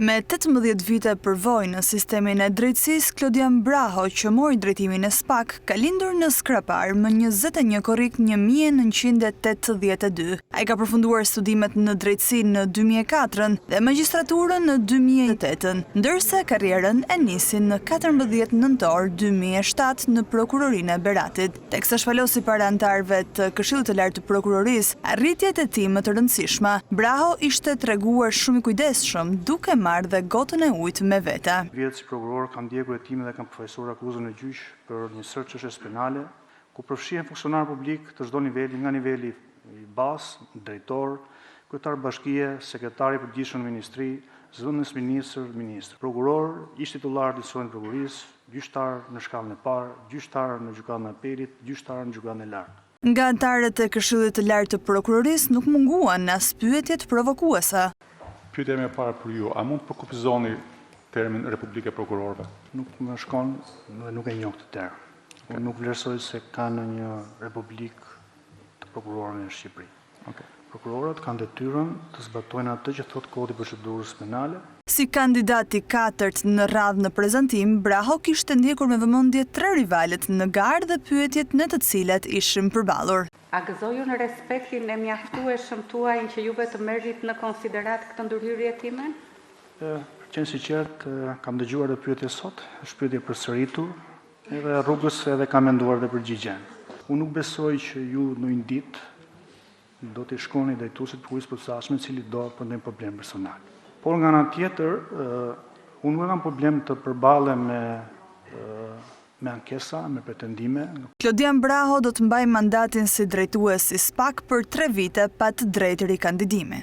Me 18 vite përvojë në sistemin e drejtësisë, Klodian Braho, që mori drejtimin e SPAK, ka lindur në Skrapar më 21 korrik 1982. Ai ka përfunduar studimet në drejtësi në 2004 dhe magjistraturën në 2008, ndërsa karrierën e nisi në 14 nëntor 2007 në prokurorinë e Beratit. Teksa shfalosi para anëtarëve të Këshillit të Lartë të Prokurorisë arritjet e tij më të rëndësishme, Braho ishte treguar shumë i kujdesshëm, duke dhe gotën e ujtë me vete. Vjetë si prokuror kam ndjekur hetimin dhe kam përfaqësuar akuzën e gjyq për një sër çështjesh penale, ku përfshihen funksionar publik të çdo niveli, nga niveli i bazë, drejtor, kryetar bashkie, sekretari i përgjithshëm në ministri, zëvendës ministër, prokuror, ish titullar i divisionit prokurorisë, gjyqtar në shkallën e parë, gjyqtar në gjykatën e apelit, gjyqtar në gjykatën e lartë. Nga anëtarët e Këshillit të Lartë të Prokurorisë nuk munguan as pyetjet provokuese. Pyetja e parë për ju, a mund të përkufizoni termin Republike e Prokurorëve? Nuk më shkon dhe nuk e njoh këtë term. Unë nuk vlerësoj se ka në një republikë të prokurorëve në Shqipëri. Prokurorët kanë detyrën të zbatojnë atë që thot Kodi i Procedurës Penale. Si kandidat i katërt në radhë në prezantim, Braho kishte ndjekur me vëmendje 3 rivalet në garë dhe pyetjet në të cilat ishim përballur. A gëzoju në respektin e mjaftueshëm tuaj që juve të merrit në konsiderat këtë ndërhyrje time? Për qenë sinqert, kam dëgjuar dhe pyetje sot, është pyetje përsëritur, edhe rrugës edhe kam menduar dhe përgjigjen. Unë nuk besoj që ju në një ditë do të shkoni drejtuesit të Prokurorisë Posaçme, i cili do për ndonjë problem personal. Por nga ana tjetër, unë nuk kam problem të përballem me ankesa, me pretendime. Klodian Braho do të mbajë mandatin si drejtues i SPAK për 3 vite pa të drejtë rikandidimi.